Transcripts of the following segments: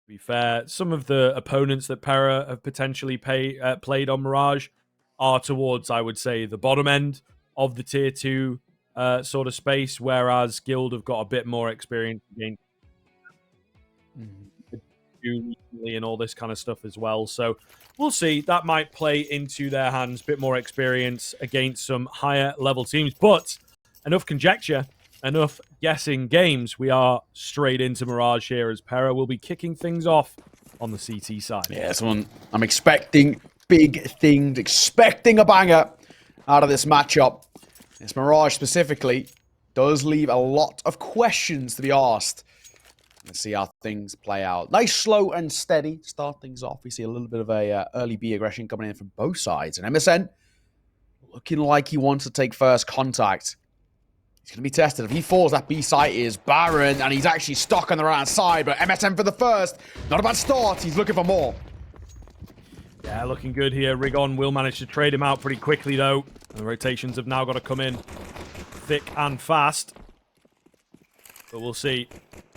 be fair. Some of the opponents that PERA have potentially played on Mirage are towards, I would say, the bottom end of the tier 2 sort of space, whereas Guild have got a bit more experience against recently and all this kind of stuff as well. So we'll see. That might play into their hands. Bit more experience against some higher level teams. But enough conjecture, enough guessing games. We are straight into Mirage here as PERA will be kicking things off on the CT side. Yeah, someone I'm expecting big things, expecting a banger out of this matchup. This Mirage specifically does leave a lot of questions to be asked. Let's see how things play out. Nice, slow and steady start things off. We see a little bit of a early B aggression coming in from both sides. And MSN looking like he wants to take first contact. He's going to be tested. If he falls, that B site is barren, and he's actually stuck on the right side. But MSN for the first. Not a bad start. He's looking for more. Yeah, looking good here. rigoN will manage to trade him out pretty quickly, though. And the rotations have now got to come in thick and fast. But we'll see.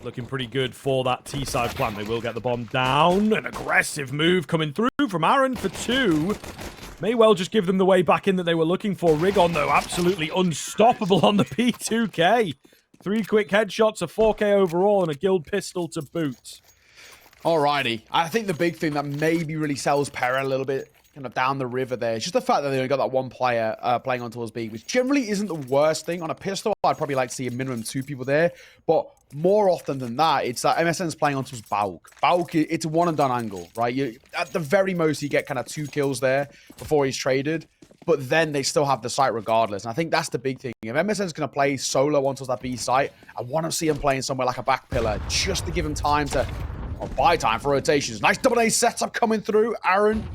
Looking pretty good for that T-side plant. They will get the bomb down. An aggressive move coming through from Aaron for 2. May well just give them the way back in that they were looking for. rigoN, though, absolutely unstoppable on the P2K. 3 quick headshots, a 4K overall, and a Guild pistol to boot. Alrighty. I think the big thing that maybe really sells PERA a little bit kind of down the river there is just the fact that they only got that one player playing on towards B, which generally isn't the worst thing. On a pistol, I'd probably like to see a minimum 2 people there. But more often than that, it's that MSN's playing on towards Bauk. Bauk, it's a one-and-done angle, right? At the very most, you get kind of 2 kills there before he's traded. But then they still have the site regardless. And I think that's the big thing. If MSN's going to play solo onto that B site, I want to see him playing somewhere like a back pillar just to give him time to, or buy time for rotations. Nice double A setup coming through. Aaron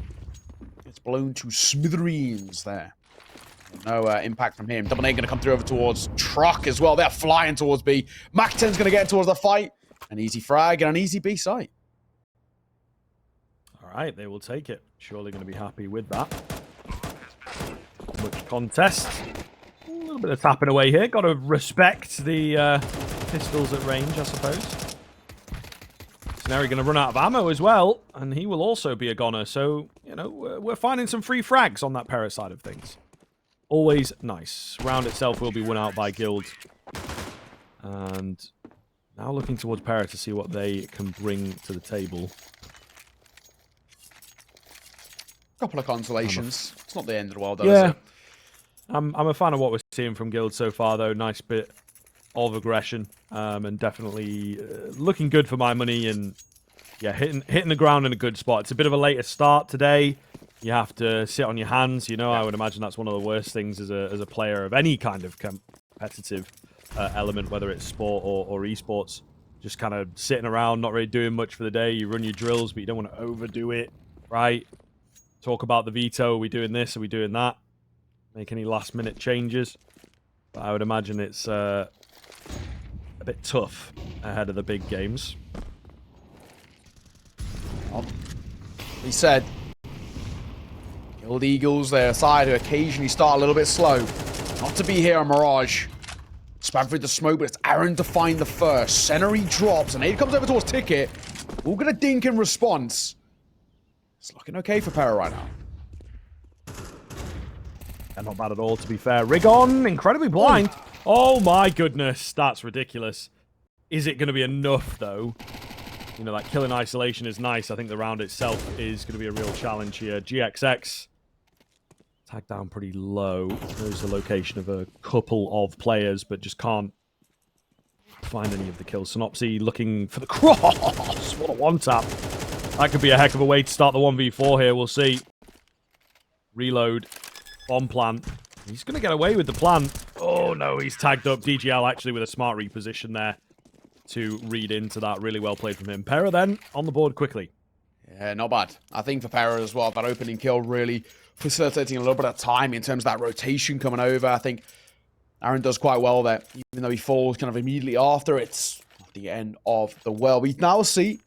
gets blown to smithereens there. No impact from him. Double A going to come through over towards Truck as well. They're flying towards B. Mac 10's going to get towards the fight. An easy frag and an easy B site. All right, they will take it. Surely going to be happy with that. Much contest. A little bit of tapping away here. Got to respect the pistols at range, I suppose. Snary going to run out of ammo as well, and he will also be a goner. So, you know, we're finding some free frags on that PERA side of things. Always nice. Round itself will be won out by Guild. And now looking towards PERA to see what they can bring to the table. Couple of consolations. It's not the end of the world, though, yeah. is it? I'm a fan of what we're seeing from Guild so far, though. Nice bit of aggression, and definitely looking good for my money. And yeah, hitting the ground in a good spot. It's a bit of a later start today. You have to sit on your hands. You know, I would imagine that's one of the worst things as a player of any kind of competitive element, whether it's sport or esports. Just kind of sitting around, not really doing much for the day. You run your drills, but you don't want to overdo it, right? Talk about the veto. Are we doing this? Are we doing that? Make any last-minute changes. But I would imagine it's a bit tough ahead of the big games. Well, he said, Guild Eagles, their side, who occasionally start a little bit slow. Not to be here on Mirage. Spam through the smoke, but it's Aaron to find the first. Senary drops, and Aid comes over towards Ticket. All gonna dink in response. It's looking okay for PERA right now. And not bad at all, to be fair. rigoN, incredibly blind. Oh my goodness, that's ridiculous. Is it going to be enough, though? You know, that kill in isolation is nice. I think the round itself is going to be a real challenge here. GXX tagged down pretty low. There's the location of a couple of players, but just can't find any of the kills. sinnopsyy looking for the cross. What a one-tap. That could be a heck of a way to start the 1v4 here. We'll see. Reload. Bomb plant. He's going to get away with the plant. Oh, no. He's tagged up. DGL actually with a smart reposition there to read into that. Really well played from him. PERA then on the board quickly. Yeah, not bad. I think for PERA as well, that opening kill really facilitating a little bit of time in terms of that rotation coming over. I think Aaron does quite well there. Even though he falls kind of immediately after, it's not the end of the world. We now see,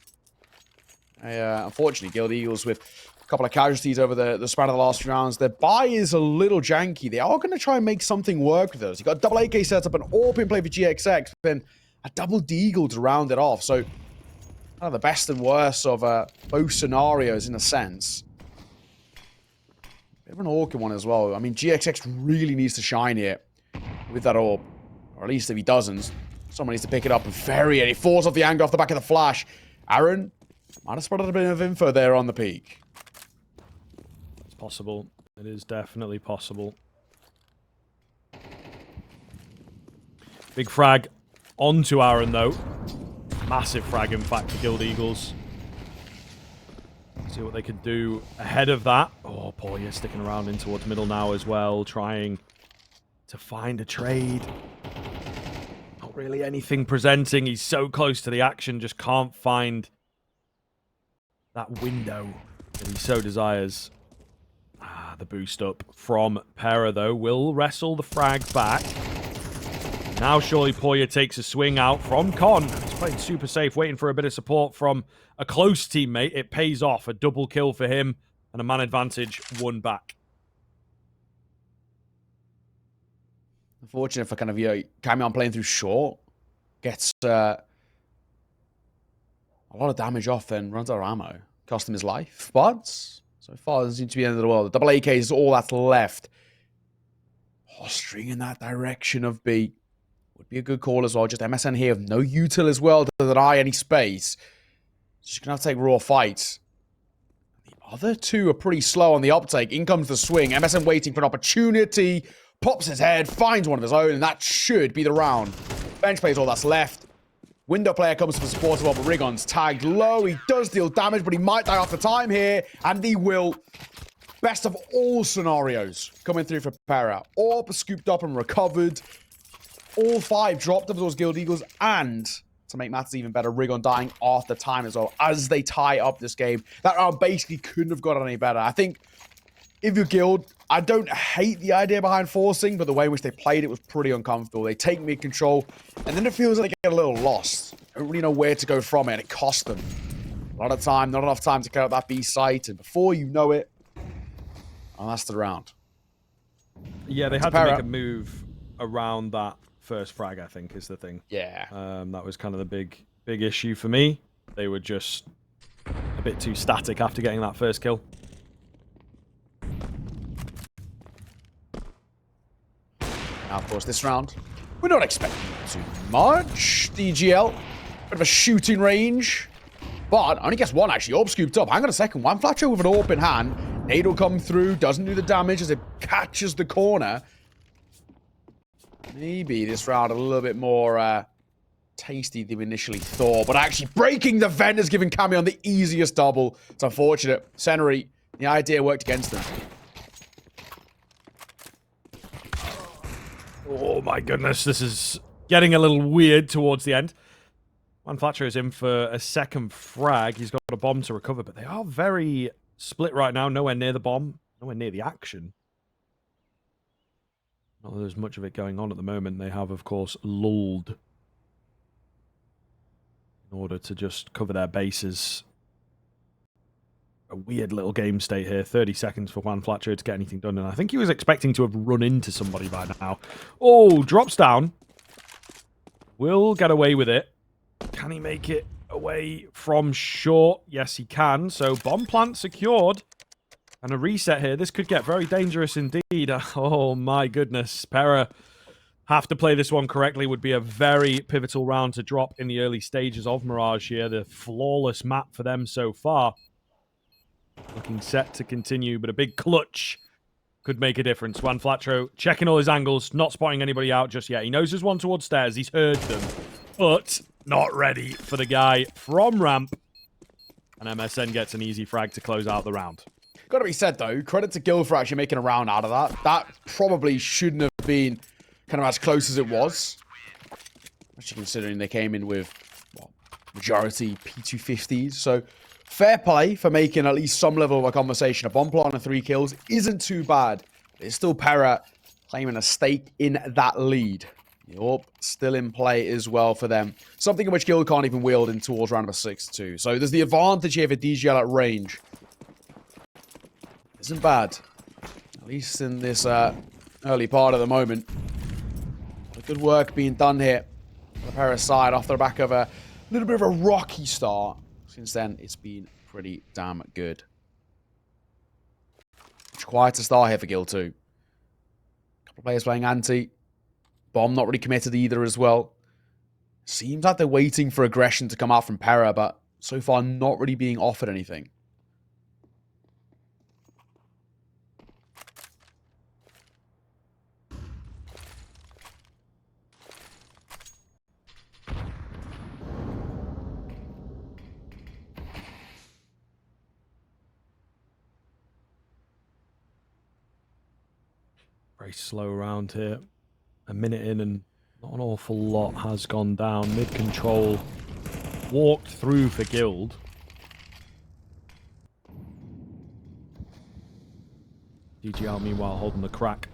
unfortunately, Guild Eagles with a couple of casualties over the span of the last few rounds. Their buy is a little janky. They are going to try and make something work with us. You got a double AK setup, an AWP in play for GXX, then a double Deagle to round it off. So kind of the best and worst of both scenarios in a sense. Bit of an awkward one as well. I mean, GXX really needs to shine here with that orb. Or at least if he doesn't, someone needs to pick it up and ferry it. He falls off the angle off the back of the flash. Aaron might have spotted a bit of info there on the peak. It's possible. It is definitely possible. Big frag onto Aaron, though. Massive frag, in fact, to Guild Eagles. See what they could do ahead of that. Oh, PERA sticking around in towards middle now as well, trying to find a trade. Not really anything presenting. He's so close to the action, just can't find that window that he so desires. The boost up from PERA, though, will wrestle the frag back. Now surely PERA takes a swing out from Con. He's playing super safe, waiting for a bit of support from a close teammate. It pays off. A double kill for him and a man advantage won back. Unfortunate for kind of, Camion playing through short. Gets a lot of damage off, then runs out of ammo. Cost him his life, but so far doesn't seem to be the end of the world. The double AK is all that's left. Posturing in that direction of B would be a good call as well. Just MSN here with no util as well to deny any space. Just gonna have to take raw fights. The other two are pretty slow on the uptake. In comes the swing. MSN waiting for an opportunity. Pops his head, finds one of his own, and that should be the round. Bench plays all that's left. Window player comes for support as well, but rigoN's tagged low. He does deal damage, but he might die off the time here, and he will. Best of all scenarios coming through for PERA. Orb scooped up and recovered. All 5 dropped up those Guild Eagles, and to make matters even better, rigoN dying after time as well as they tie up this game. That round basically couldn't have got any better. I think if you're Guild, I don't hate the idea behind forcing, but the way in which they played it was pretty uncomfortable. They take mid control, and then it feels like they get a little lost. Don't really know where to go from it, and it cost them a lot of time, not enough time to clear out that B site, and before you know it, that's the round. Yeah, they had to make a move around that first frag, I think, is the thing. Yeah. That was kind of the big issue for me. They were just a bit too static after getting that first kill. Now, of course, this round, we're not expecting too much. DGL, bit of a shooting range. But only gets one, actually. Orb scooped up. Hang on a second. One Flatcher with an orb in hand. Nade will come through. Doesn't do the damage as it catches the corner. Maybe this round a little bit more tasty than we initially thought. But actually breaking the vent has given Camion the easiest double. It's unfortunate. Senori, the idea worked against them. Oh my goodness, this is getting a little weird towards the end. One Flatcher is in for a second frag. He's got a bomb to recover, but they are very split right now. Nowhere near the bomb, nowhere near the action. Not that there's much of it going on at the moment. They have, of course, lulled in order to just cover their bases. A weird little game state here. 30 seconds for Juan Flatcher to get anything done, and I think he was expecting to have run into somebody by now. Oh, drops down. Will get away with it. Can he make it away from short? Yes, he can. So bomb plant secured. And a reset here. This could get very dangerous indeed. Oh my goodness. PERA have to play this one correctly. Would be a very pivotal round to drop in the early stages of Mirage here. The flawless map for them so far. Looking set to continue, but a big clutch could make a difference. Juan Flatcher checking all his angles, not spotting anybody out just yet. He knows there's one towards stairs. He's heard them, but not ready for the guy from ramp. And MSN gets an easy frag to close out the round. Got to be said, though, credit to Gil for actually making a round out of that. That probably shouldn't have been kind of as close as it was. Especially considering they came in with, well, majority P250s. So fair play for making at least some level of a conversation. A bomb plant and 3 kills isn't too bad. It's still PERA claiming a stake in that lead. The orb still in play as well for them. Something in which Gil can't even wield in towards round number 6 too. So there's the advantage here for DGL at range. Isn't bad. At least in this early part of the moment. Good work being done here on the PERA side off the back of a little bit of a rocky start. Since then, it's been pretty damn good. It's quite a start here for Guild 2. A couple of players playing anti. Bomb not really committed either as well. Seems like they're waiting for aggression to come out from PERA, but so far not really being offered anything. Very slow round here. A minute in and not an awful lot has gone down. Mid control walked through for Guild. DGL meanwhile holding the crack.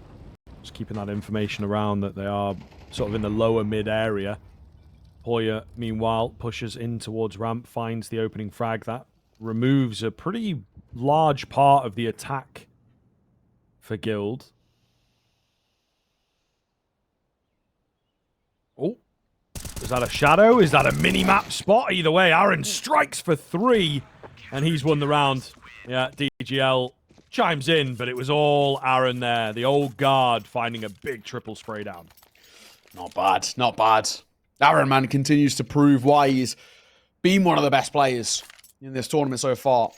Just keeping that information around that they are sort of in the lower mid area. PERA meanwhile pushes in towards ramp, finds the opening frag. That removes a pretty large part of the attack for Guild. Oh, is that a shadow? Is that a mini-map spot? Either way, Aaron strikes for 3, and he's won the round. Yeah, DGL chimes in, but it was all Aaron there. The old guard finding a big triple spray down. Not bad, not bad. Aaron, man, continues to prove why he's been one of the best players in this tournament so far.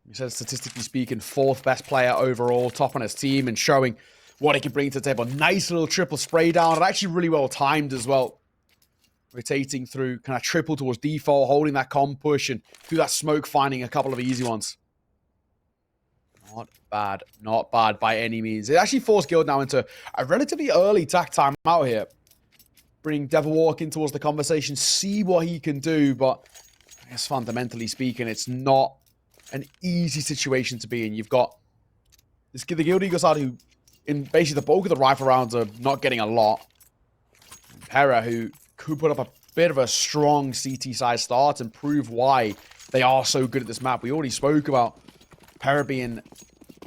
He said, statistically speaking, 4th best player overall, top on his team, and showing what he can bring to the table. Nice little triple spray down. And actually really well timed as well. Rotating through, kind of triple towards default, holding that comp push, and through that smoke, finding a couple of easy ones. Not bad by any means. It actually forced Guild now into a relatively early tack time out here. Bring Devil Walk in towards the conversation, see what he can do, but I guess fundamentally speaking, it's not an easy situation to be in. You've got the Guild Eagle side who, in basically the bulk of the rifle rounds, are not getting a lot. PERA, who could put up a bit of a strong CT side start and prove why they are so good at this map. We already spoke about PERA being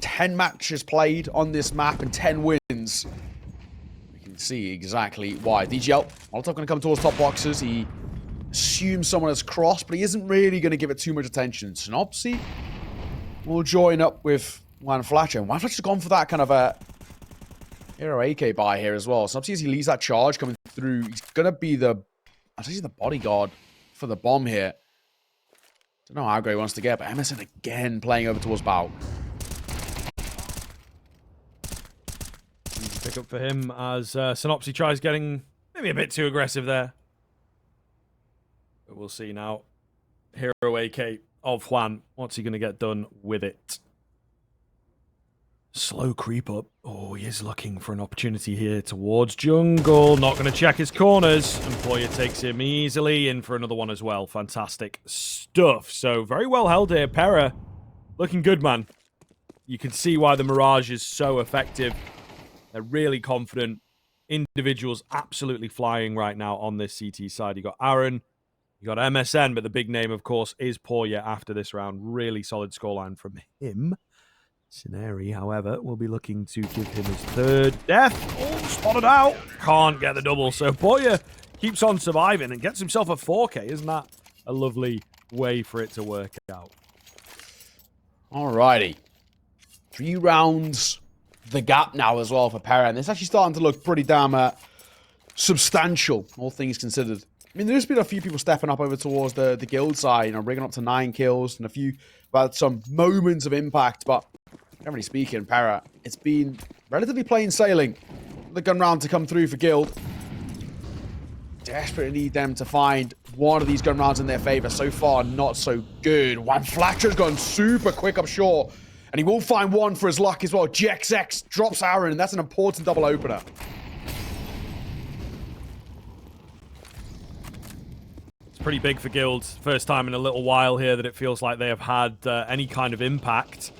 10 matches played on this map and 10 wins. We can see exactly why. DGL, Molotov going to come towards top boxes. He assumes someone has crossed, but he isn't really going to give it too much attention. sinnopsyy will join up with sinnopsyy. And sinnopsyy's gone for that kind of a hero AK buy here as well. sinnopsyy, as he leaves that charge coming through, he's going to be the bodyguard for the bomb here. Don't know how great he wants to get, but MSN again playing over towards Bao. Pick up for him as sinnopsyy tries getting maybe a bit too aggressive there. But we'll see now. Hero AK of Juan. What's he going to get done with it? Slow creep up. Oh, he is looking for an opportunity here towards jungle. Not going to check his corners. And PERA takes him easily in for another one as well. Fantastic stuff. So very well held here. PERA looking good, man. You can see why the Mirage is so effective. They're really confident. Individuals absolutely flying right now on this CT side. You got Aaron, you got MSN, but the big name, of course, is PERA after this round. Really solid scoreline from him. sinnopsyy, however, will be looking to give him his 3rd death. Oh, spotted out. Can't get the double. So PERA keeps on surviving and gets himself a 4K. Isn't that a lovely way for it to work out? Alrighty. 3 rounds. The gap now as well for PERA. And it's actually starting to look pretty damn substantial, all things considered. I mean, there's been a few people stepping up over towards the guild side, you know, rigging up to 9 kills and a few, about some moments of impact. But generally speaking, PERA, it's been relatively plain sailing. The gun round to come through for Guild. Desperately need them to find one of these gun rounds in their favor. So far, not so good. sinnopsyy's gone super quick up short. And he will find one for his luck as well. GXX drops Aaron, and that's an important double opener. It's pretty big for Guild. First time in a little while here that it feels like they have had any kind of impact.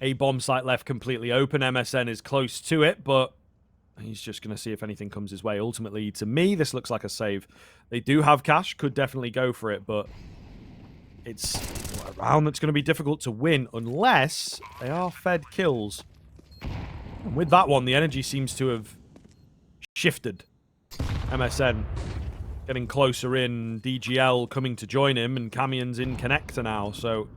A bomb site left completely open. MSN is close to it, but he's just going to see if anything comes his way. Ultimately, to me, this looks like a save. They do have cash, could definitely go for it, but it's a round that's going to be difficult to win unless they are fed kills. And with that one, the energy seems to have shifted. MSN getting closer in. DGL coming to join him, and Camion's in connector now. So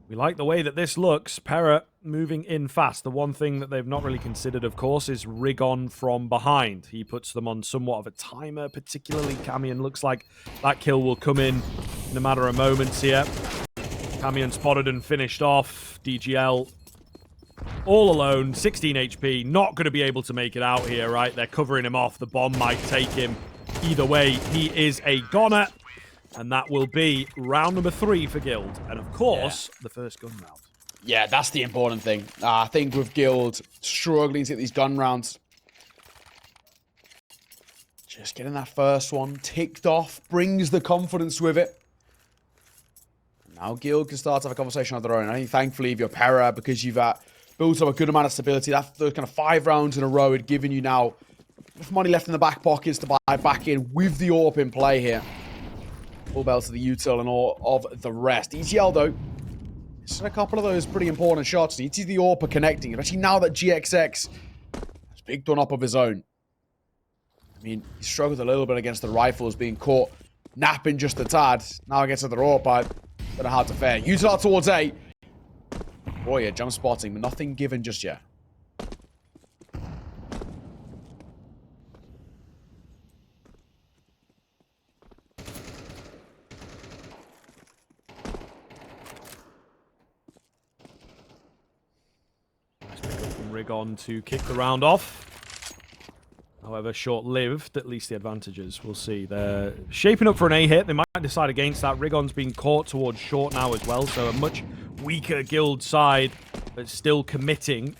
we like the way that this looks. PERA moving in fast. The one thing that they've not really considered, of course, is rigoN from behind. He puts them on somewhat of a timer, particularly Camion. Looks like that kill will come in a matter of moments here. Camion spotted and finished off. DGL all alone, 16 HP. Not going to be able to make it out here, right? They're covering him off. The bomb might take him. Either way, he is a goner. And that will be round number 3 for Guild. And of course, the first gun round. Yeah, that's the important thing. I think with Guild struggling to get these gun rounds, just getting that first one ticked off brings the confidence with it. Now Guild can start to have a conversation on their own. I think thankfully if you're PERA, because you've built up a good amount of stability, that those kind of 5 rounds in a row had given you now enough money left in the back pockets to buy back in with the AWP in play here. Full bell to the util and all of the rest. ETL though, it's a couple of those pretty important shots. He sees the AWP connecting, especially now that GXX has picked one up of his own. I mean, he struggled a little bit against the rifles, being caught napping just a tad. Now against the AWP, I don't know how to fare. Util towards A. Boy, yeah, jump spotting, but nothing given just yet. Nice pick up from rigoN to kick the round off. However, short-lived, at least the advantages. We'll see. They're shaping up for an A hit. They might decide against that. rigoN's being caught towards short now as well, so a much weaker Guild side, but still committing.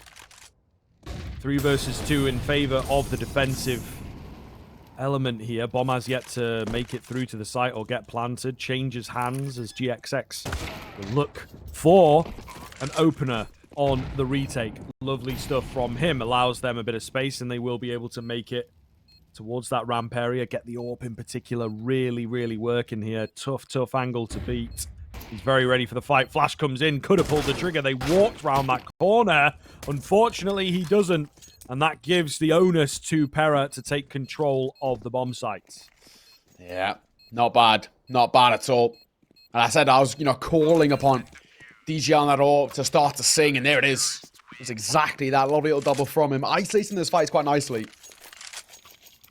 3 versus 2 in favor of the defensive element here. Bomb has yet to make it through to the site or get planted. Changes hands as GXX will look for an opener on the retake. Lovely stuff from him. Allows them a bit of space, and they will be able to make it towards that ramp area. Get the AWP in particular really, really working here. Tough, tough angle to beat. He's very ready for the fight. Flash comes in. Could have pulled the trigger. They walked around that corner. Unfortunately, he doesn't. And that gives the onus to PERA to take control of the bomb sites. Yeah, not bad. Not bad at all. And I said I was, calling upon DJ on that AWP to start to sing, and there it is. It's exactly that. Lovely little double from him. Isolating this fight quite nicely.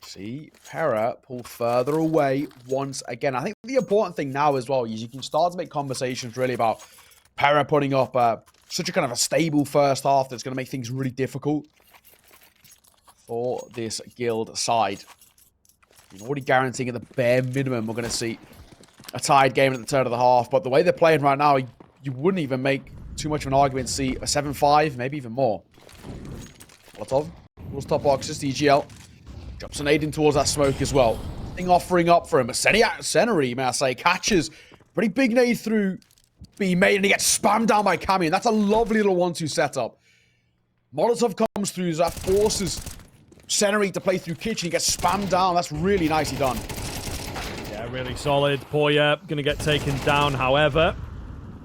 See, PERA pull further away once again. I think the important thing now as well is you can start to make conversations really about PERA putting up such a kind of a stable first half that's going to make things really difficult for this Guild side. You're already guaranteeing at the bare minimum we're going to see a tied game at the turn of the half, but the way they're playing right now, you wouldn't even make too much of an argument to see a 7-5, maybe even more. Molotov pulls top boxes, DGL. Drops an aid in towards that smoke as well. Thing offering up for him. A Senary, may I say, catches. Pretty big nade through B made, and he gets spammed down by Camion. That's a lovely little 1-2 setup. Molotov comes through, that forces Senary to play through kitchen. He gets spammed down. That's really nicely done. Yeah, really solid. Poya going to get taken down, however.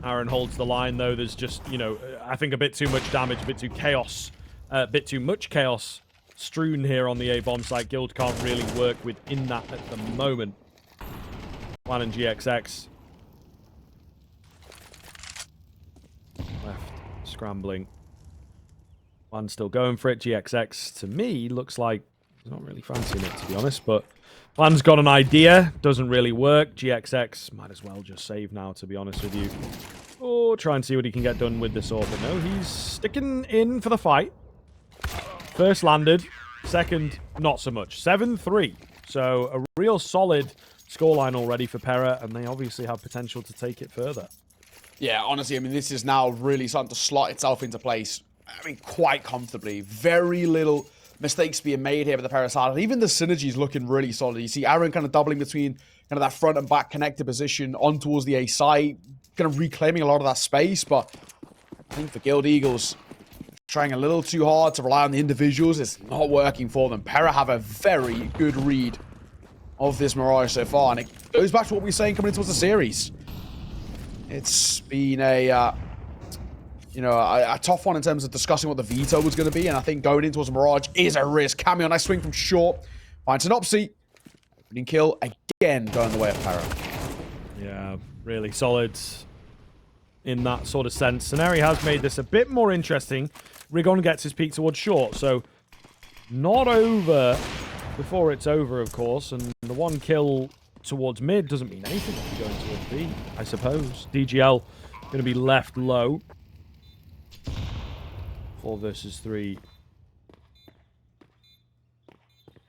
Aaron holds the line, though. There's just, I think a bit too much damage, a bit too chaos, a bit too much chaos strewn here on the A bomb site. Guild can't really work within that at the moment. Plan and GXX. Left, scrambling. Plan's still going for it. GXX, to me, looks like he's not really fancying it, to be honest, but Plan's got an idea. Doesn't really work. GXX might as well just save now, to be honest with you. Or try and see what he can get done with this AWP. But no, he's sticking in for the fight. First landed. Second, not so much. 7-3. So a real solid scoreline already for PERA, and they obviously have potential to take it further. Yeah, honestly, I mean, this is now really starting to slot itself into place. I mean, quite comfortably. Very little mistakes being made here by the PERA side. And even the synergy is looking really solid. You see Aaron kind of doubling between kind of that front and back connected position on towards the A side, kind of reclaiming a lot of that space. But I think for Guild Eagles, trying a little too hard to rely on the individuals. It's not working for them. PERA have a very good read of this Mirage so far. And it goes back to what we were saying coming into the series. It's been a tough one in terms of discussing what the veto was going to be. And I think going in towards a Mirage is a risk. Cameo, nice swing from short. Finds sinnopsyy. Opening kill, again, going the way of PERA. Yeah, really solid in that sort of sense. sinnopsyy has made this a bit more interesting. rigoN gets his peak towards short, so not over before it's over, of course. And the one kill towards mid doesn't mean anything if you're going towards B, I suppose. DGL going to be left low. 4 versus 3.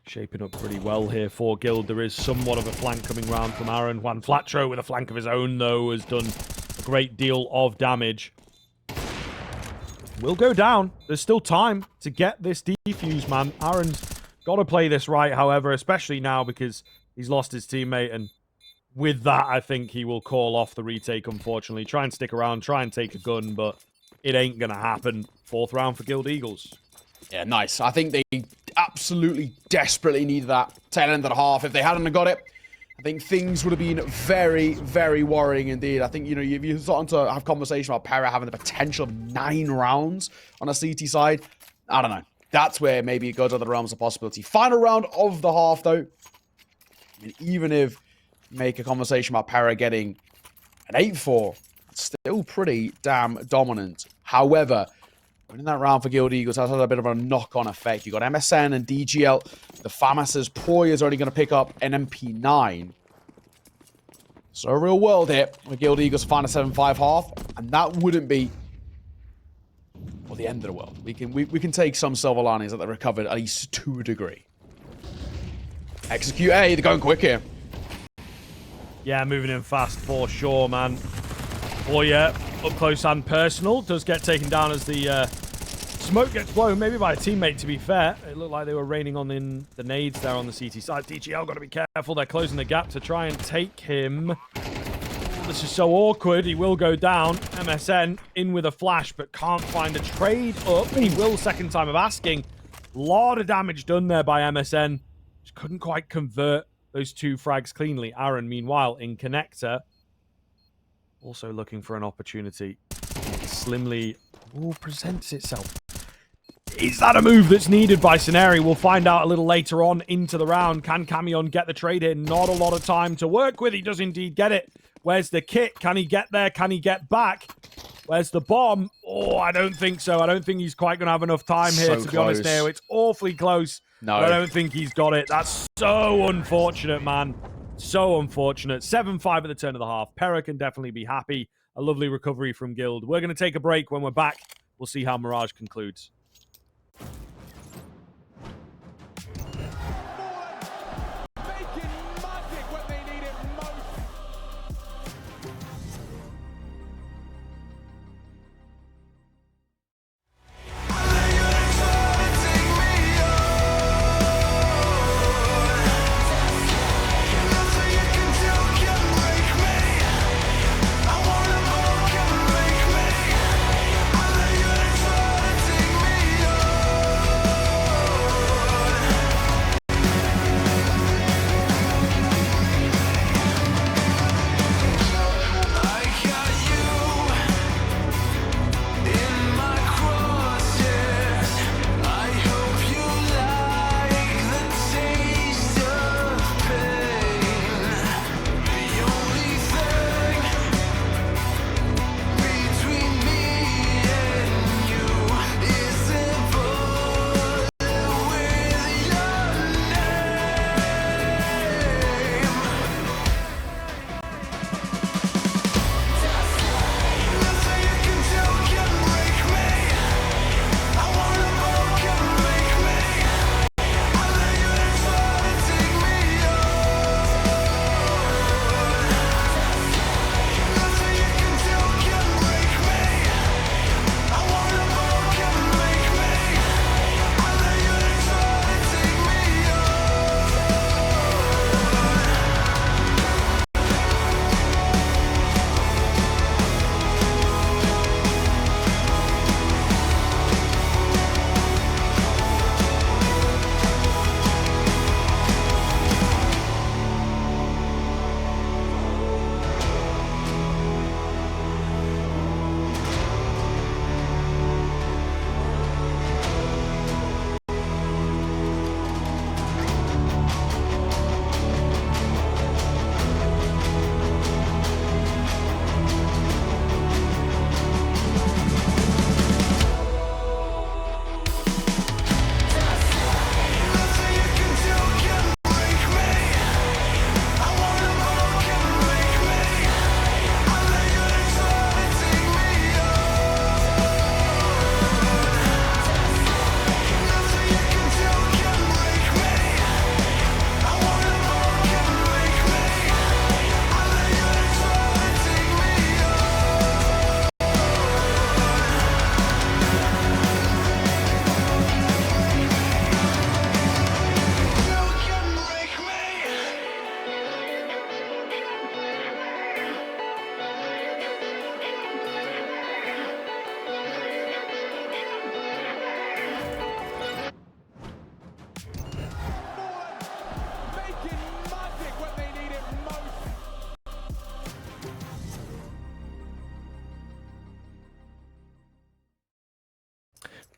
Shaping up pretty well here for Guild. There is somewhat of a flank coming round from Aaron. Juan Flatro with a flank of his own, though, has done a great deal of damage. Will go down. There's still time to get this defuse, man. Aaron's got to play this right, however, especially now because he's lost his teammate. And with that, I think he will call off the retake, unfortunately. Try and stick around, try and take a gun, but it ain't going to happen. 4th round for Guild Eagles. Yeah, nice. I think they absolutely desperately needed that tail end of the half. If they hadn't got it, I think things would have been very, very worrying indeed. I think, you know, you're starting to have conversation about PERA having the potential of 9 rounds on a CT side. I don't know. That's where maybe it goes out of the realms of possibility. Final round of the half, though. And even if you make a conversation about PERA getting an 8-4, it's still pretty damn dominant. However, winning that round for Guild Eagles has had a bit of a knock-on effect. You got MSN and DGL. The FAMAS's Poi is only going to pick up an MP9. So a real world hit where Guild Eagles find a 7-5 half, and that wouldn't be well, the end of the world. We can take some silver linings that they recovered at least to a degree. Execute A. They're going quick here. Yeah, moving in fast for sure, man. Oh yeah, up close and personal. Does get taken down as the smoke gets blown, maybe by a teammate, to be fair. It looked like they were raining on the nades there on the CT side. DGL got to be careful. They're closing the gap to try and take him. This is so awkward. He will go down. MSN in with a flash, but can't find a trade up. He will, second time of asking. A lot of damage done there by MSN. Just couldn't quite convert those 2 frags cleanly. Aaron, meanwhile, in connector. Also looking for an opportunity. Slimly presents itself. Is that a move that's needed by sinnopsyy? We'll find out a little later on into the round. Can Camion get the trade in? Not a lot of time to work with. He does indeed get it. Where's the kit? Can he get there? Can he get back? Where's the bomb? Oh, I don't think so. I don't think he's quite going to have enough time here, to be honest, Neo. It's awfully close. No. But I don't think he's got it. That's so unfortunate, man. So unfortunate. 7-5 at the turn of the half. PERA can definitely be happy. A lovely recovery from Guild. We're going to take a break. When we're back, we'll see how Mirage concludes.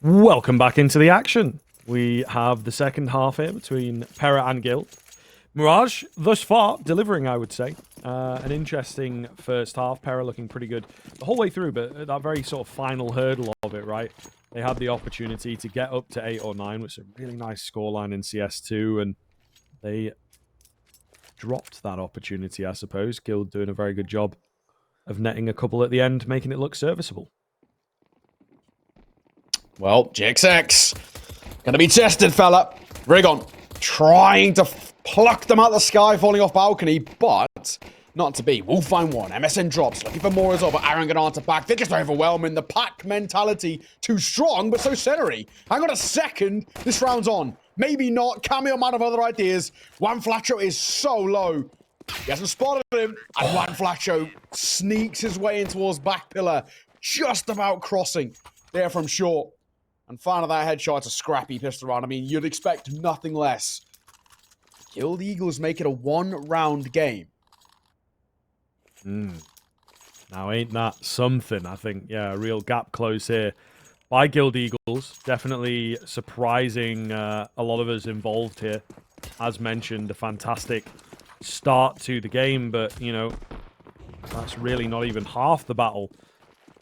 Welcome back into the action. We have the second half here between PERA and guild. Mirage, thus far, delivering, I would say. An interesting first half. PERA looking pretty good the whole way through, but that very sort of final hurdle of it, right? They had the opportunity to get up to 8 or 9, which is a really nice scoreline in CS2, and they dropped that opportunity, I suppose. Guild doing a very good job of netting a couple at the end, making it look serviceable. Well, GXX, gonna be tested, fella. rigoN trying to pluck them out the sky, falling off balcony, but not to be. We'll find one. MSN drops, looking for more as well, but Aaron gonna answer back. They're just overwhelming. The pack mentality, too strong, but so centery. Hang on a second. This round's on. Maybe not. Cameo might have other ideas. Flatcho is so low. He hasn't spotted him, and Flatcho sneaks his way in towards back pillar, just about crossing there from short. And finally, that headshot's a scrappy pistol round. I mean, you'd expect nothing less. Guild Eagles make it a one-round game. Now, ain't that something? I think, yeah, a real gap close here by Guild Eagles. Definitely surprising a lot of us involved here. As mentioned, a fantastic start to the game, but, you know, that's really not even half the battle.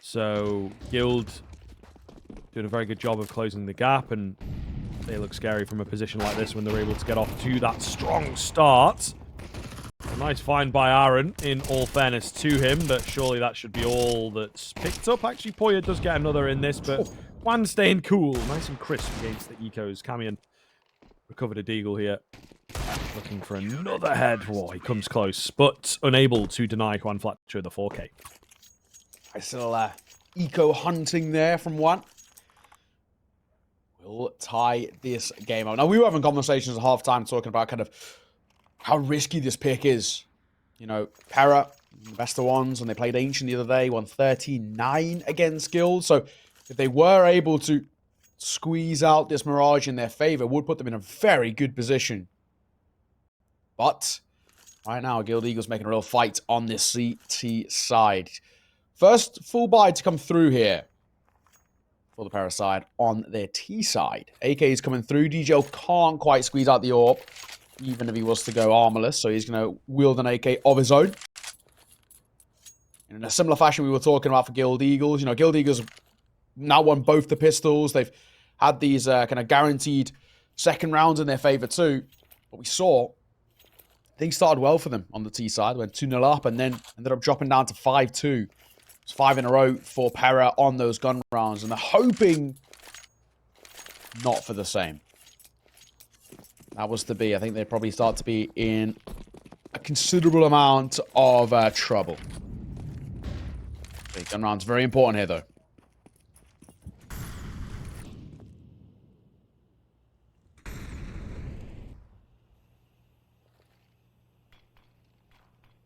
So, Guild doing a very good job of closing the gap, and they look scary from a position like this when they're able to get off to that strong start. A nice find by Aaron, in all fairness to him, but surely that should be all that's picked up. Actually, Poya does get another in this, but Juan staying cool. Nice and crisp against the Ecos. Camion recovered a deagle here. Looking for another head. Whoa, he comes close, but unable to deny Juan Flatcher the 4K. Nice little eco hunting there from Juan. We'll tie this game up. Now, we were having conversations at halftime talking about kind of how risky this pick is. You know, PERA, the best of ones, when they played Ancient the other day, won 39 against Guild. So if they were able to squeeze out this Mirage in their favor, would put them in a very good position. But right now, Guild Eagles making a real fight on this CT side. First full buy to come through here for the PERA side on their T side. AK is coming through. DJL can't quite squeeze out the AWP, even if he was to go armorless, so he's going to wield an AK of his own. In a similar fashion we were talking about for Guild Eagles. You know, Guild Eagles now won both the pistols. They've had these kind of guaranteed second rounds in their favor too. But we saw things started well for them on the T side. Went 2-0 up and then ended up dropping down to 5-2. It's 5 in a row for PERA on those gun rounds, and they're hoping not for the same. That was to be. I think they'd probably start to be in a considerable amount of trouble. Gun rounds very important here, though.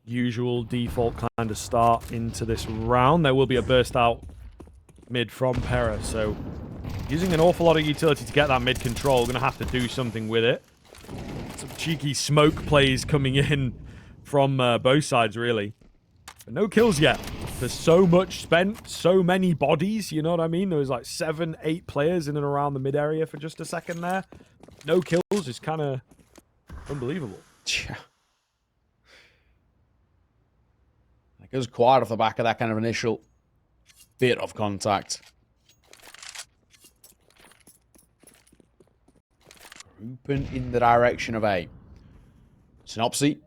Usual default kind of start into this round. There will be a burst out mid from PERA, so using an awful lot of utility to get that mid control. Going to have to do something with it. Some cheeky smoke plays coming in from both sides, really. But no kills yet. There's so much spent, so many bodies, you know what I mean? There was like 7, 8 players in and around the mid area for just a second there. No kills is kind of unbelievable. Yeah. It goes quiet off the back of that kind of initial bit of contact. Grouping in the direction of A. sinnopsyy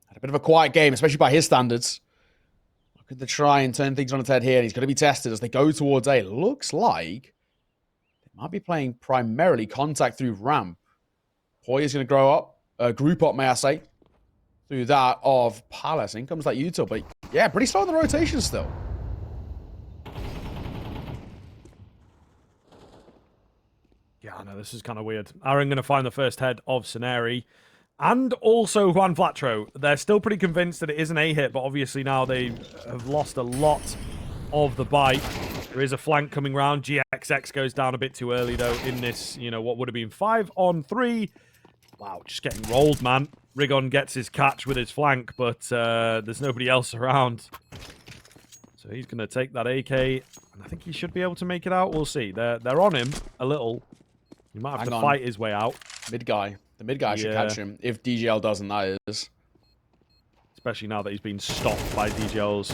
had a bit of a quiet game, especially by his standards. Looking to try and turn things on its head here, and he's going to be tested as they go towards A. Looks like they might be playing primarily contact through ramp. Poya's going to group up, may I say, through that of Palace. In comes that util, but yeah, pretty slow in the rotation still. Yeah, I know, this is kind of weird. Aaron going to find the first head of sinnopsyy. And also Juan Flatro. They're still pretty convinced that it is an A hit, but obviously now they have lost a lot of the bite. There is a flank coming round. GXX goes down a bit too early, though, in this, you know, what would have been 5-on-3. Wow, just getting rolled, man. rigoN gets his catch with his flank, but there's nobody else around. So So he's going to take that AK, and I think he should be able to make it out. We'll see. They're on him a little. He might have to fight his way out. Mid guy. The mid guy should catch him. If DGL doesn't, that is. Especially now that he's been stopped by DGL's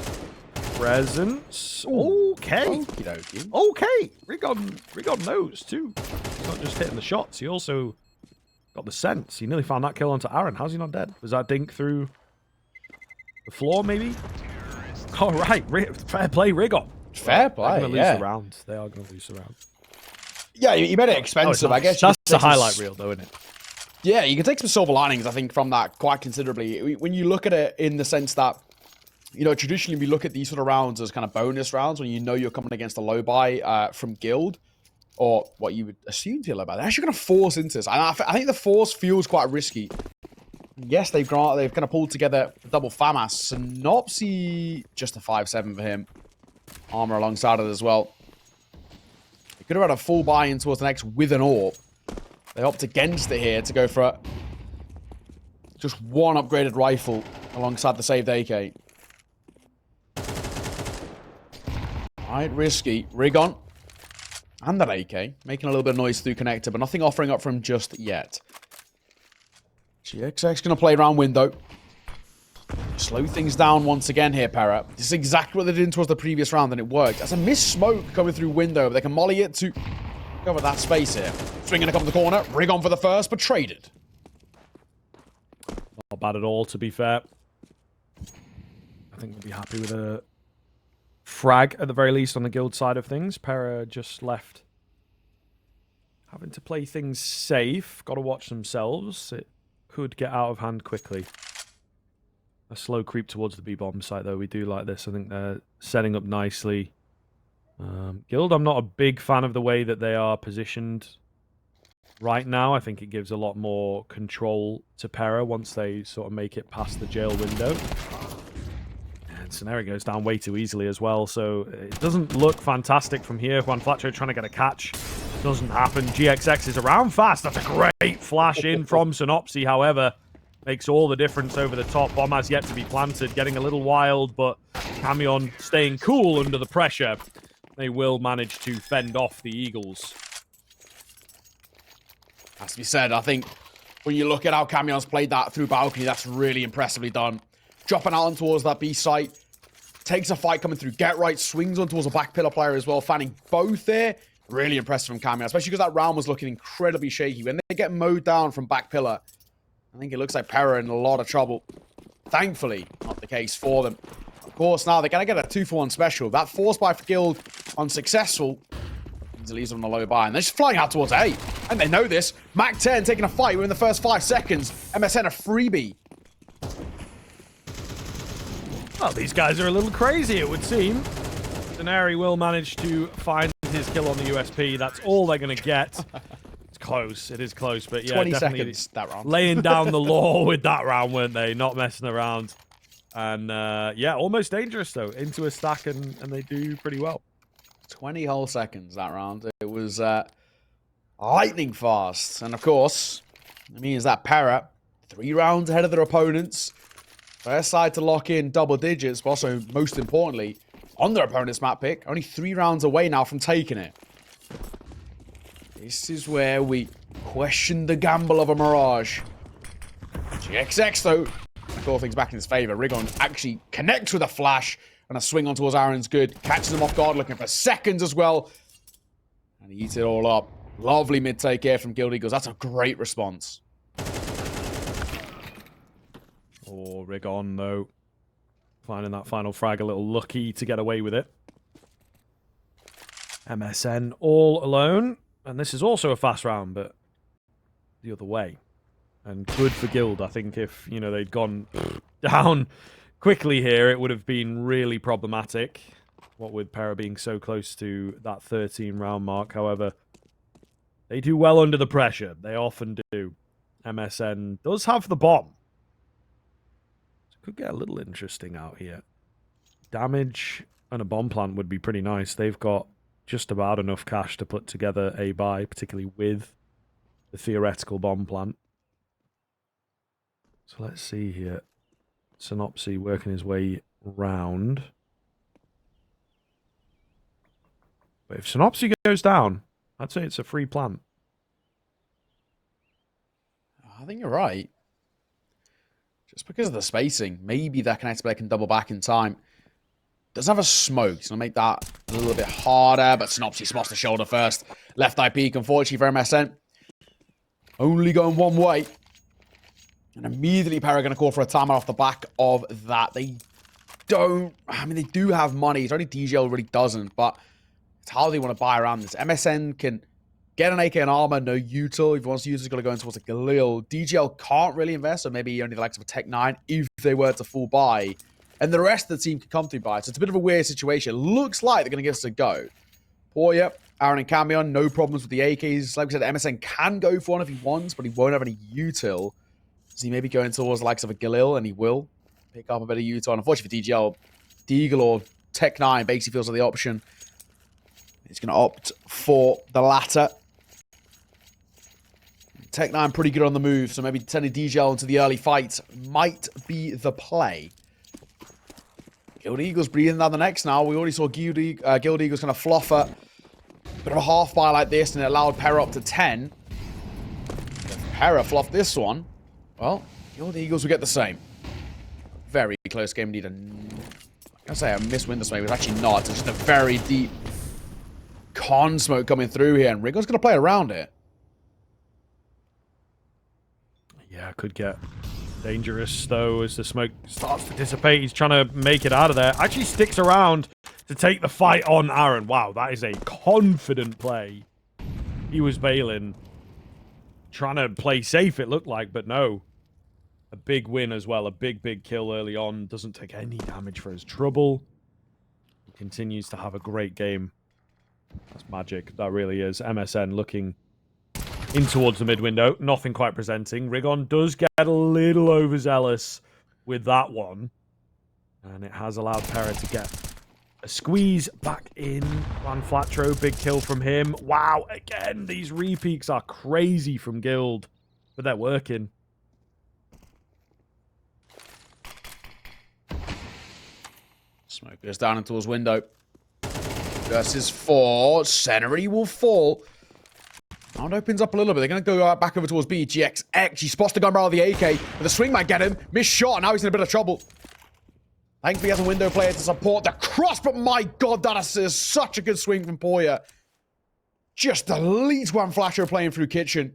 presence. Okay. Okay. rigoN knows, too. He's not just hitting the shots. He also got the sense. He nearly found that kill onto Aaron. How's he not dead? Was that dink through the floor, maybe? All right. Fair play, rigoN. Fair play, They're going to lose the round. They are going to lose the round. Yeah, you made it expensive. I guess that's the highlight reel, though, isn't it? Yeah, you can take some silver linings, I think, from that quite considerably. When you look at it in the sense that, you know, traditionally we look at these sort of rounds as kind of bonus rounds when you know you're coming against a low buy from Guild, or what you would assume to be a low buy. They're actually going to force into this. And I think the force feels quite risky. Yes, they've kind of pulled together a double FAMAS. sinnopsyy, just a 5-7 for him. Armor alongside it as well. They could have had a full buy-in towards the next with an AWP. They opt against it here to go for just one upgraded rifle alongside the saved AK. Right, risky. rigoN and that AK, making a little bit of noise through connector, but nothing offering up from just yet. GXX going to play around window. Slow things down once again here, PERA. This is exactly what they did towards the previous round, and it worked. That's a missed smoke coming through window, but they can molly it to cover that space here. Swinging to come to the corner. rigoN for the first, but traded. Not bad at all, to be fair. I think we'll be happy with a frag, at the very least, on the Guild side of things. PERA just left having to play things safe. Got to watch themselves. It could get out of hand quickly. A slow creep towards the B-bomb site, though. We do like this. I think they're setting up nicely. Guild, I'm not a big fan of the way that they are positioned right now. I think it gives a lot more control to PERA once they sort of make it past the jail window. And Scenario goes down way too easily as well, so it doesn't look fantastic from here. Juan Flacho trying to get a catch. Doesn't happen. GXX is around fast. That's a great flash in from sinnopsyy, however. Makes all the difference over the top. Bomb has yet to be planted. Getting a little wild, but camion staying cool under the pressure. They will manage to fend off the Eagles. Has to be said, I think when you look at how Camion's played that through balcony, that's really impressively done. Dropping out on towards that B site. Takes a fight coming through. Get right, swings on towards a back pillar player as well. Fanning both there. Really impressive from Camion, especially because that round was looking incredibly shaky. When they get mowed down from back pillar, I think it looks like PERA in a lot of trouble. Thankfully, not the case for them. Of course, now they're going to get a 2-for-1 special. That force buy for Guild unsuccessful. It leaves them on the low buy. And they're just flying out towards A. And they know this. Mac 10 taking a fight within the first 5 seconds. MSN a freebie. Well, these guys are a little crazy, it would seem. Denari will manage to find his kill on the USP. That's all they're going to get. It's close. It is close, but yeah, 20 definitely seconds that round. laying down the law with that round, weren't they? Not messing around. And yeah, almost dangerous though. Into a stack, and they do pretty well. 20 whole seconds that round. It was lightning fast. And of course, it means that PERA, 3 rounds ahead of their opponents. First side to lock in double digits, but also, most importantly, on their opponent's map pick, only 3 rounds away now from taking it. This is where we question the gamble of a Mirage. GXX, though, call things back in his favor. rigoN actually connects with a flash, and a swing on towards Aaron's good. Catches him off guard, looking for seconds as well. And he eats it all up. Lovely mid-take here from Guild Eagles. That's a great response. Oh, rigoN, though. Finding that final frag a little lucky to get away with it. MSN all alone. And this is also a fast round, but the other way. And good for Guild. I think if, you know, they'd gone down quickly here, it would have been really problematic. What with PERA being so close to that 13-round mark. However, they do well under the pressure. They often do. MSN does have the bomb. So it could get a little interesting out here. Damage and a bomb plant would be pretty nice. They've got just about enough cash to put together a buy, particularly with the theoretical bomb plant. So let's see here. sinnopsyy working his way round. But if sinnopsyy goes down, I'd say it's a free plant. I think you're right. Just because of the spacing, maybe that connector player can double back in time. Doesn't have a smoke, so make that a little bit harder. But sinnopsyy spots the shoulder first. Left eye peek, unfortunately for MSN. Only going one way. And immediately PERA going to call for a timeout off the back of that. They don't... I mean, they do have money. It's only DGL really doesn't, but it's how they want to buy around this. MSN can get an AK and armor, no util. If he wants to use it, he's got to go in towards a Galil. DGL can't really invest, so maybe only the likes of a Tech 9 if they were to full buy. And the rest of the team can come through buy. So it's a bit of a weird situation. Looks like they're going to give us a go. PERA, Aaron and Camion, no problems with the AKs. Like we said, MSN can go for one if he wants, but he won't have any util. So he may be going towards the likes of a Galil, and he will pick up a bit of util. Unfortunately for DGL, Deagle or Tech 9 basically feels like the option. He's going to opt for the latter. Tech 9 pretty good on the move, so maybe sending DGL into the early fight might be the play. Guild Eagles breathing down the necks now. We already saw Guild Eagles kind of fluff a bit of a half buy like this, and it allowed PERA up to 10. If PERA fluffed this one, well, Guild Eagles will get the same. Very close game indeed. I'm going to say a missed window smoke. It was actually not. It's just a very deep con smoke coming through here, and rigoN's going to play around it. Yeah, could get dangerous, though, as the smoke starts to dissipate. He's trying to make it out of there. Actually sticks around to take the fight on Aaron. Wow, that is a confident play. He was bailing. Trying to play safe, it looked like, but no. A big win as well. A big kill early on. Doesn't take any damage for his trouble. He continues to have a great game. That's magic. That really is. MSN looking in towards the mid window. Nothing quite presenting. rigoN does get a little overzealous with that one. And it has allowed PERA to get a squeeze back in. Juan Flatro, big kill from him. Wow, again, these repeaks are crazy from Guild. But they're working. Smoke goes down into his window. Versus 4. sinnopsyy will fall. Round opens up a little bit. They're going to go back over towards B. GXX. He spots the gun barrel of the AK, but the swing might get him. Missed shot. Now he's in a bit of trouble. Thankfully, he has a window player to support the cross, but my god, that is such a good swing from PERA. Just deletes one flasher playing through kitchen.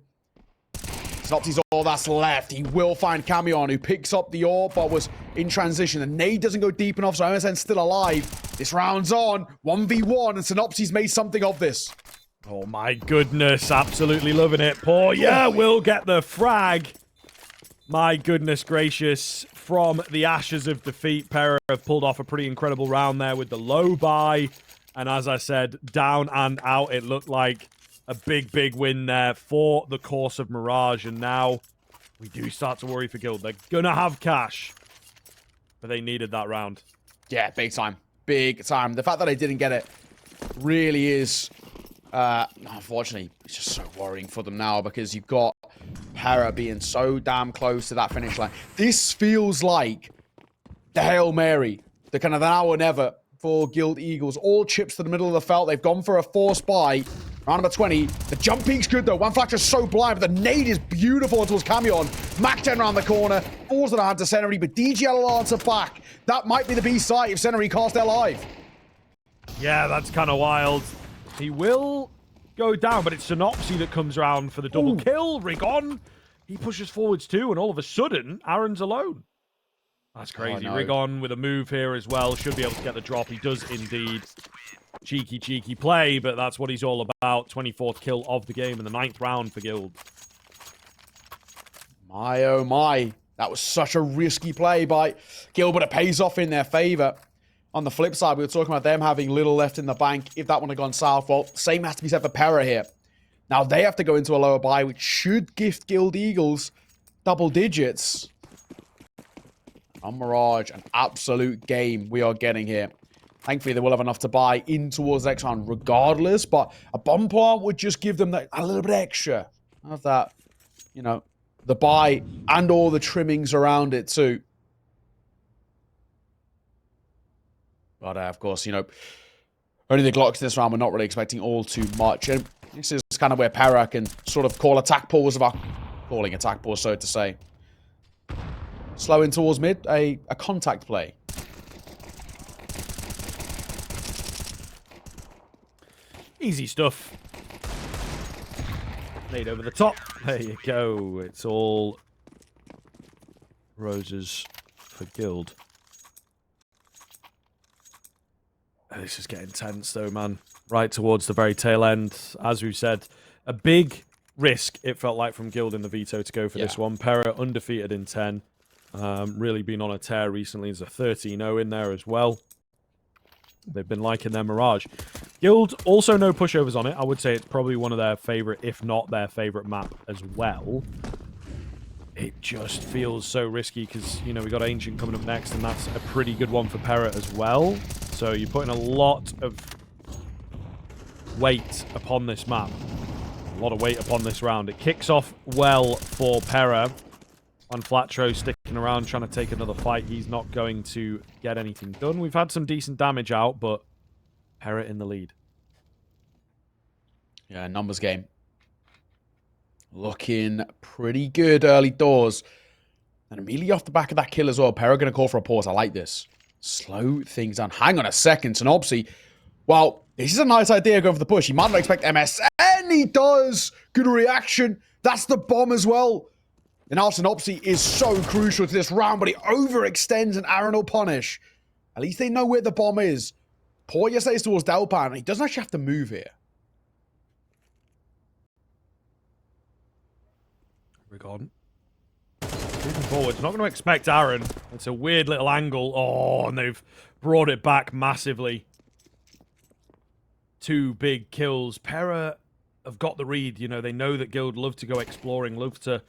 sinnopsyy's all that's left. He will find Camion, who picks up the orb, but was in transition. The nade doesn't go deep enough, so MSN's still alive. This round's on. 1v1, and sinnopsyy's made something of this. Oh my goodness, absolutely loving it. PERA will get the frag. My goodness gracious. From the ashes of defeat, PERA have pulled off a pretty incredible round there with the low buy. And as I said, down and out, it looked like a big win there for the course of Mirage. And now we do start to worry for Guild. They're going to have cash. But they needed that round. Yeah, big time. Big time. The fact that they didn't get it really is... unfortunately, it's just so worrying for them now because you've got PERA being so damn close to that finish line. This feels like the Hail Mary, the kind of now or never for Guild Eagles. All chips to the middle of the felt. They've gone for a force buy. Round number 20. The jump peak's good though. One Flatcher's so blind, but the nade is beautiful towards Camion. Mac 10 around the corner. Falls it out to sinnopsyy, but DGL will answer back. That might be the B-side if sinnopsyy can't stay alive. Yeah, that's kind of wild. He will go down, but it's sinnopsyy that comes around for the double kill. rigoN, he pushes forwards too, and all of a sudden, Aaron's alone. That's crazy. Oh, no. rigoN with a move here as well. Should be able to get the drop. He does indeed. Cheeky play, but that's what he's all about. 24th kill of the game in the 9th round for Guild. My, oh my. That was such a risky play by Guild, but it pays off in their favor. On the flip side, we were talking about them having little left in the bank. If that one had gone south, well, same has to be said for PERA here. Now, they have to go into a lower buy, which should gift Guild Eagles double digits. On Mirage, an absolute game we are getting here. Thankfully, they will have enough to buy in towards the next round regardless, but a bomb plant would just give them that, a little bit extra of that, you know, the buy and all the trimmings around it too. But of course, you know, Only the Glocks this round, we're not really expecting all too much. And this is kind of where PERA can sort of call attack pause of our... Calling attack pause, so to say. Slow in towards mid, a contact play. Easy stuff. Made over the top. There you go. It's all roses for guild. This is getting tense though, man. Right towards the very tail end. As we've said, a big risk, it felt like, from guild in the veto to go for this one. PERA undefeated in 10. Really been on a tear recently. There's a 13-0 in there as well. They've been liking their Mirage. Guild, also no pushovers on it. I would say it's probably one of their favorite, if not their favorite map as well. It just feels so risky because, you know, we got Ancient coming up next, and that's a pretty good one for PERA as well. So you're putting a lot of weight upon this map. A lot of weight upon this round. It kicks off well for PERA. And Flatro sticking around trying to take another fight. He's not going to get anything done. We've had some decent damage out, but PERA in the lead. Yeah, numbers game. Looking pretty good early doors. And immediately off the back of that kill as well, PERA going to call for a pause. I like this. Slow things down. Hang on a second, sinnopsyy. Well, this is a nice idea going for the push. He might not expect MSN. He does. Good reaction. That's the bomb as well. And now sinnopsyy is so crucial to this round, but he overextends and Aaron will punish. At least they know where the bomb is. PERA stays towards Delpan, and he doesn't actually have to move here. rigoN. Moving forward. Not going to expect Aaron. It's a weird little angle. Oh, and they've brought it back massively. 2 big kills. PERA have got the read. You know, they know that guild love to go exploring, love to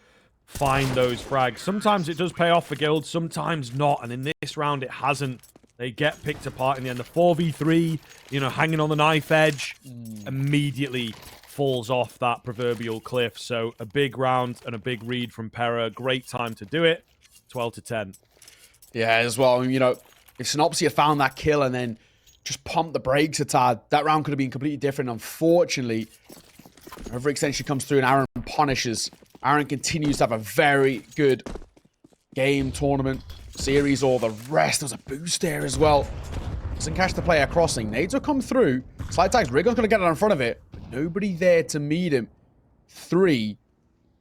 find those frags. Sometimes it does pay off for guild, sometimes not. And in this round, it hasn't. They get picked apart in the end. The 4v3, you know, hanging on the knife edge, immediately falls off that proverbial cliff. So a big round and a big read from PERA. Great time to do it. 12-10. Yeah, as well. You know, if sinnopsyy had found that kill and then just pumped the brakes a tad, that round could have been completely different. Unfortunately, overextension comes through and Aaron punishes. Aaron continues to have a very good game, tournament, series, or the rest. There's a boost there as well. Doesn't catch the player crossing. Nades will come through. Slide tags. rigoN's going to get it in front of it. But nobody there to meet him. 3.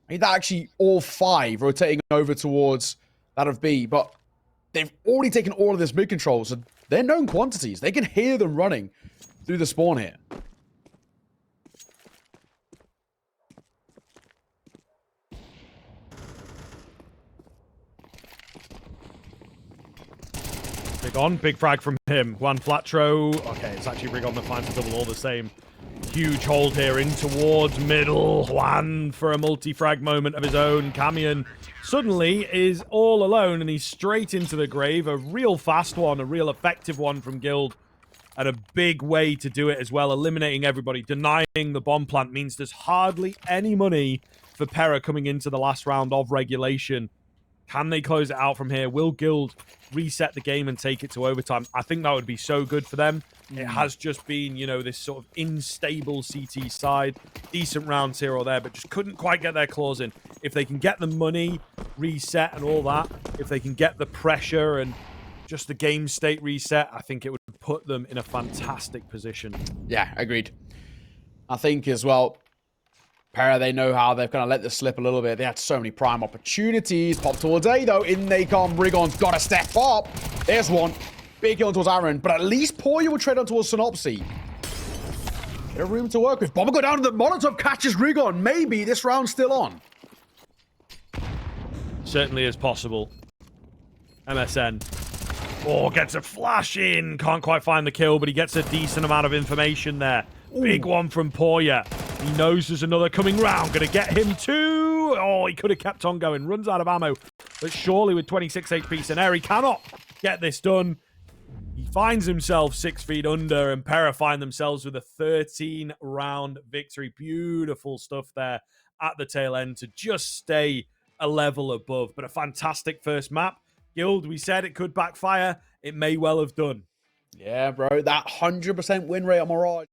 I mean, that actually all 5 rotating over towards that of B. But they've already taken all of this mid control. So they're known quantities. They can hear them running through the spawn here. rigoN, big frag from him. Juan Flatro. Okay, it's actually rigoN that finds the double all the same. Huge hold here in towards middle. Juan for a multi-frag moment of his own. Camion suddenly is all alone and he's straight into the grave. A real fast one, a real effective one from guild. And a big way to do it as well. Eliminating everybody. Denying the bomb plant means there's hardly any money for PERA coming into the last round of regulation. Can they close it out from here? Will guild reset the game and take it to overtime? I think that would be so good for them. It has just been, you know, this sort of unstable CT side. Decent rounds here or there, but just couldn't quite get their claws in. If they can get the money reset and all that, if they can get the pressure and just the game state reset, I think it would put them in a fantastic position. Yeah, agreed. I think as well, PERA, they know how they've kind of let this slip a little bit. They had so many prime opportunities. Pop towards A, though. In they come. rigoN's got to step up. There's one. Big kill towards Aaron. But at least PERA will trade on towards sinnopsyy. Bit of room to work with. Bomb will go down to the Molotov, catches rigoN. Maybe this round's still on. Certainly is possible. MSN. Oh, gets a flash in. Can't quite find the kill, but he gets a decent amount of information there. Ooh. Big one from PERA. He knows there's another coming round. Gonna get him too. Oh, he could have kept on going. Runs out of ammo. But surely with 26 HP, sinnopsyy cannot get this done. He finds himself 6 feet under, and PERA find themselves with a 13-round victory. Beautiful stuff there at the tail end to just stay a level above. But a fantastic first map. Guild, we said it could backfire. It may well have done. Yeah, bro. That 100% win rate on Mirage.